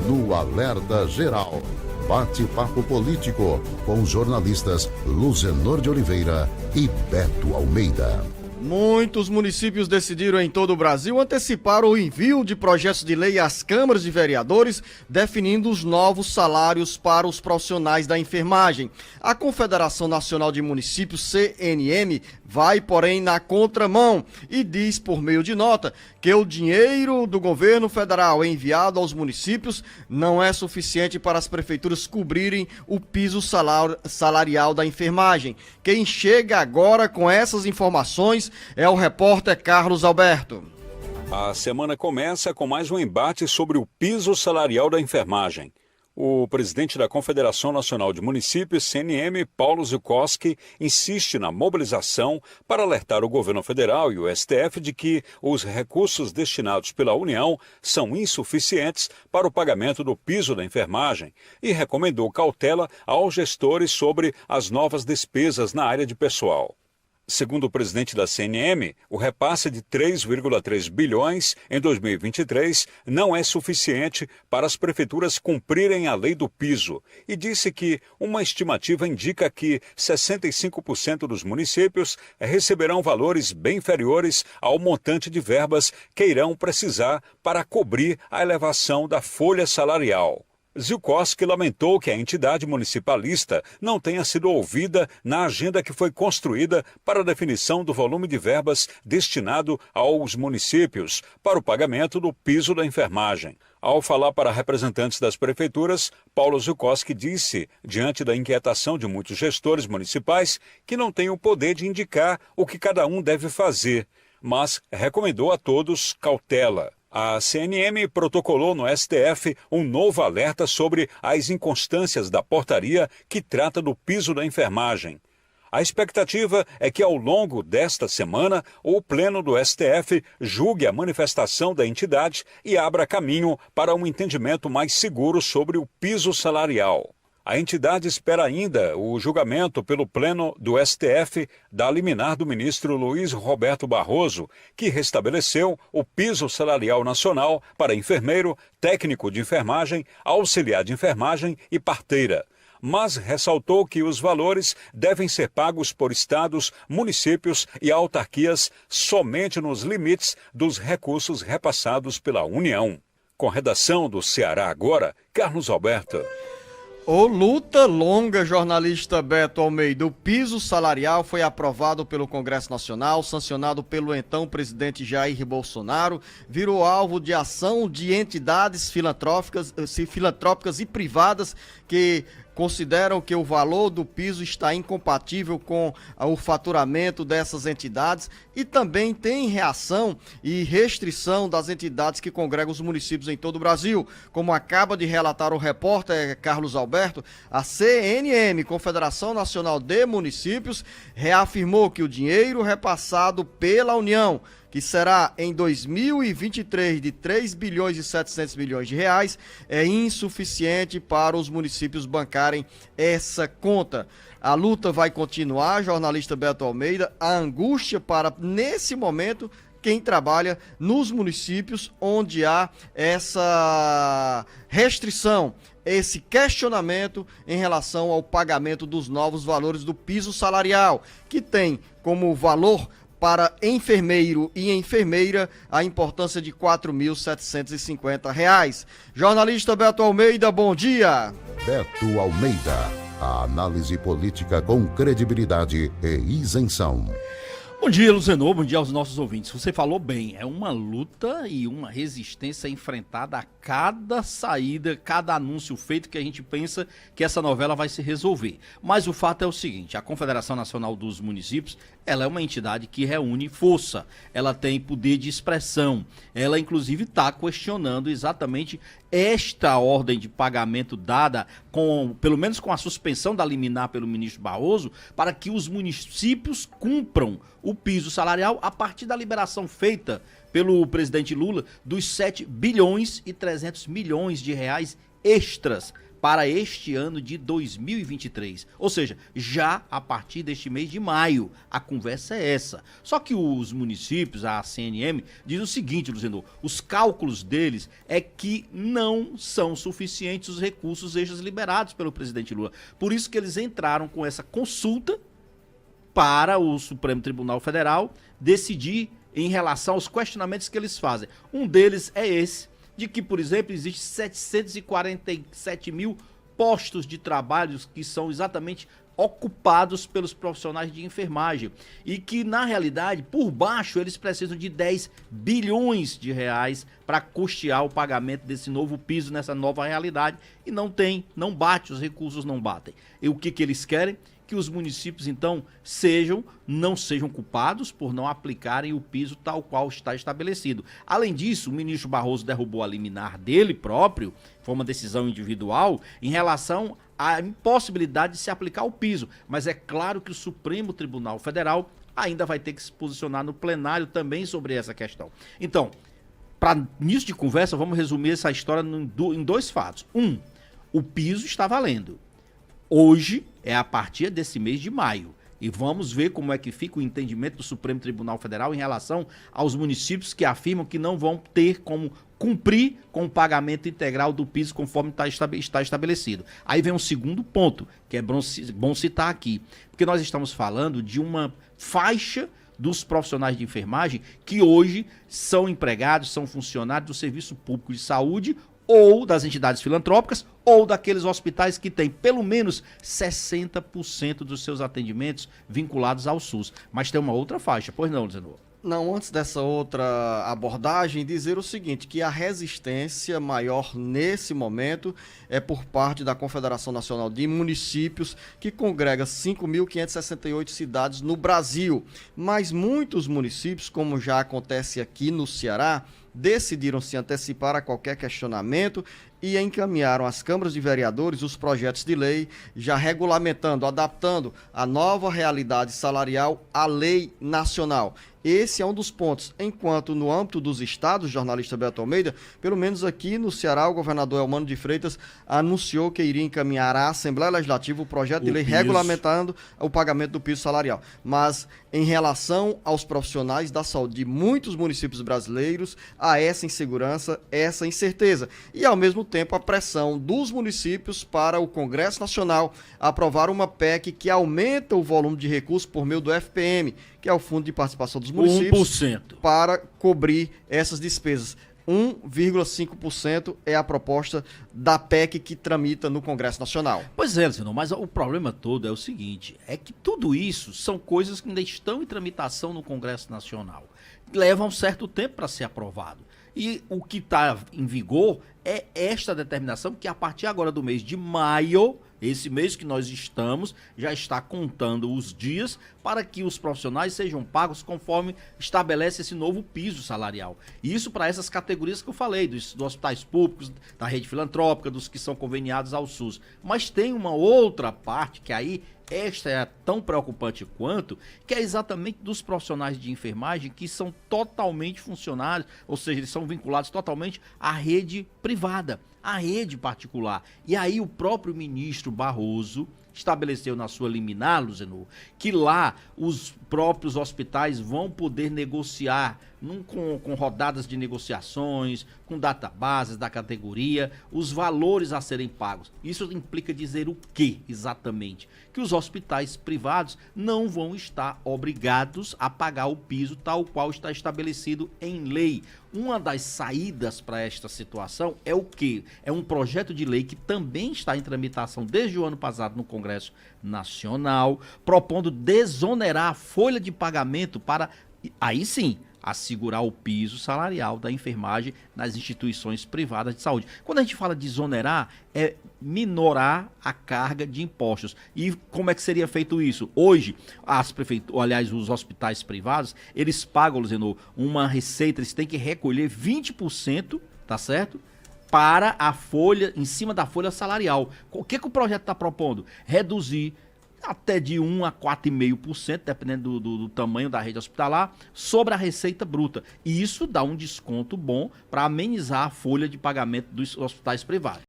no Alerta Geral. Bate-papo político com os jornalistas Luzenor de Oliveira e Beto Almeida. Muitos municípios decidiram em todo o Brasil antecipar o envio de projetos de lei às câmaras de vereadores, definindo os novos salários para os profissionais da enfermagem. A Confederação Nacional de Municípios, CNM, vai, porém, na contramão e diz, por meio de nota, que o dinheiro do governo federal enviado aos municípios não é suficiente para as prefeituras cobrirem o piso salarial da enfermagem. Quem chega agora com essas informações é o repórter Carlos Alberto. A semana começa com mais um embate sobre o piso salarial da enfermagem. O presidente da Confederação Nacional de Municípios, CNM, Paulo Zukoski, insiste na mobilização para alertar o governo federal e o STF de que os recursos destinados pela União são insuficientes para o pagamento do piso da enfermagem e recomendou cautela aos gestores sobre as novas despesas na área de pessoal. Segundo o presidente da CNM, o repasse de 3,3 bilhões em 2023 não é suficiente para as prefeituras cumprirem a lei do piso e disse que uma estimativa indica que 65% dos municípios receberão valores bem inferiores ao montante de verbas que irão precisar para cobrir a elevação da folha salarial. Zukoski lamentou que a entidade municipalista não tenha sido ouvida na agenda que foi construída para a definição do volume de verbas destinado aos municípios para o pagamento do piso da enfermagem. Ao falar para representantes das prefeituras, Paulo Zukoski disse, diante da inquietação de muitos gestores municipais, que não tem o poder de indicar o que cada um deve fazer, mas recomendou a todos cautela. A CNM protocolou no STF um novo alerta sobre as inconstâncias da portaria que trata do piso da enfermagem. A expectativa é que, ao longo desta semana, o Pleno do STF julgue a manifestação da entidade e abra caminho para um entendimento mais seguro sobre o piso salarial. A entidade espera ainda o julgamento pelo Pleno do STF da liminar do ministro Luiz Roberto Barroso, que restabeleceu o piso salarial nacional para enfermeiro, técnico de enfermagem, auxiliar de enfermagem e parteira, mas ressaltou que os valores devem ser pagos por estados, municípios e autarquias somente nos limites dos recursos repassados pela União. Com redação do Ceará Agora, Carlos Alberto. Ô luta longa, jornalista Beto Almeida. O piso salarial foi aprovado pelo Congresso Nacional, sancionado pelo então presidente Jair Bolsonaro, virou alvo de ação de entidades filantrópicas e privadas que consideram que o valor do piso está incompatível com o faturamento dessas entidades e também tem reação e restrição das entidades que congregam os municípios em todo o Brasil. Como acaba de relatar o repórter Carlos Alberto, a CNM, Confederação Nacional de Municípios, reafirmou que o dinheiro repassado pela União, que será em 2023 de 3 bilhões e 700 milhões de reais, é insuficiente para os municípios bancarem essa conta. A luta vai continuar, jornalista Beto Almeida, a angústia para, nesse momento, quem trabalha nos municípios onde há essa restrição, esse questionamento em relação ao pagamento dos novos valores do piso salarial, que tem como valor para enfermeiro e enfermeira a importância de R$ 4.750. Jornalista Beto Almeida, bom dia. Beto Almeida, a análise política com credibilidade e isenção. Bom dia, Luzenor, bom dia aos nossos ouvintes. Você falou bem, é uma luta e uma resistência enfrentada a cada saída, cada anúncio feito que a gente pensa que essa novela vai se resolver. Mas o fato é o seguinte, a Confederação Nacional dos Municípios, ela é uma entidade que reúne força, ela tem poder de expressão, ela inclusive está questionando exatamente esta ordem de pagamento dada, pelo menos com a suspensão da liminar pelo ministro Barroso, para que os municípios cumpram o piso salarial a partir da liberação feita pelo presidente Lula dos 7 bilhões e 300 milhões de reais extras para este ano de 2023. Ou seja, já a partir deste mês de maio. A conversa é essa. Só que os municípios, a CNM, diz o seguinte, Luciano, os cálculos deles é que não são suficientes os recursos extras liberados pelo presidente Lula. Por isso que eles entraram com essa consulta para o Supremo Tribunal Federal decidir em relação aos questionamentos que eles fazem. Um deles é esse, de que, por exemplo, existe 747 mil postos de trabalho que são exatamente ocupados pelos profissionais de enfermagem e que, na realidade, por baixo, eles precisam de 10 bilhões de reais para custear o pagamento desse novo piso nessa nova realidade e não tem, não bate, os recursos não batem. E o que eles querem? Que os municípios, então, não sejam culpados por não aplicarem o piso tal qual está estabelecido. Além disso, o ministro Barroso derrubou a liminar dele próprio, foi uma decisão individual, em relação à impossibilidade de se aplicar o piso. Mas é claro que o Supremo Tribunal Federal ainda vai ter que se posicionar no plenário também sobre essa questão. Então, para início de conversa, vamos resumir essa história em dois fatos. O piso está valendo. Hoje é a partir desse mês de maio. E vamos ver como é que fica o entendimento do Supremo Tribunal Federal em relação aos municípios que afirmam que não vão ter como cumprir com o pagamento integral do piso conforme está estabelecido. Aí vem um segundo ponto, que é bom citar aqui, porque nós estamos falando de uma faixa dos profissionais de enfermagem que hoje são empregados, são funcionários do Serviço Público de Saúde ou das entidades filantrópicas, ou daqueles hospitais que têm pelo menos 60% dos seus atendimentos vinculados ao SUS. Mas tem uma outra faixa, pois não, Luciano? Não, antes dessa outra abordagem, dizer o seguinte, que a resistência maior nesse momento é por parte da Confederação Nacional de Municípios, que congrega 5.568 cidades no Brasil. Mas muitos municípios, como já acontece aqui no Ceará, decidiram se antecipar a qualquer questionamento e encaminharam às câmaras de vereadores os projetos de lei, já regulamentando, adaptando a nova realidade salarial à lei nacional. Esse é um dos pontos. Enquanto no âmbito dos estados, jornalista Beto Almeida, pelo menos aqui no Ceará, o governador Elmano de Freitas anunciou que iria encaminhar à Assembleia Legislativa o projeto de lei regulamentando o pagamento do piso salarial. Mas em relação aos profissionais da saúde de muitos municípios brasileiros, há essa insegurança, essa incerteza. E ao mesmo tempo a pressão dos municípios para o Congresso Nacional aprovar uma PEC que aumenta o volume de recursos por meio do FPM, que é o Fundo de Participação dos Municípios, 1%. para cobrir essas despesas. 1,5% é a proposta da PEC que tramita no Congresso Nacional. Pois é, Luciano, mas o problema todo é o seguinte, é que tudo isso são coisas que ainda estão em tramitação no Congresso Nacional. Levam um certo tempo para ser aprovado. E o que está em vigor é esta determinação que a partir agora do mês de maio, esse mês que nós estamos, já está contando os dias para que os profissionais sejam pagos conforme estabelece esse novo piso salarial. E isso para essas categorias que eu falei, dos hospitais públicos, da rede filantrópica, dos que são conveniados ao SUS. Mas tem uma outra parte que aí esta é tão preocupante quanto, que é exatamente dos profissionais de enfermagem que são totalmente funcionários, ou seja, eles são vinculados totalmente à rede privada, à rede particular. E aí o próprio ministro Barroso estabeleceu na sua liminar, Luzenor, que lá os próprios hospitais vão poder negociar com rodadas de negociações, com databases da categoria, os valores a serem pagos. Isso implica dizer o quê exatamente? Que os hospitais privados não vão estar obrigados a pagar o piso tal qual está estabelecido em lei. Uma das saídas para esta situação é o quê? É um projeto de lei que também está em tramitação desde o ano passado no Congresso Nacional, propondo desonerar a folha de pagamento para, aí sim, assegurar o piso salarial da enfermagem nas instituições privadas de saúde. Quando a gente fala de exonerar, é minorar a carga de impostos. E como é que seria feito isso? Hoje, as prefeituras, aliás, os hospitais privados, eles pagam, Luciano, uma receita, eles têm que recolher 20%, tá certo? Para a folha, em cima da folha salarial. O que o projeto está propondo? Reduzir até de 1 a 4,5%, dependendo do tamanho da rede hospitalar, sobre a receita bruta. E isso dá um desconto bom para amenizar a folha de pagamento dos hospitais privados.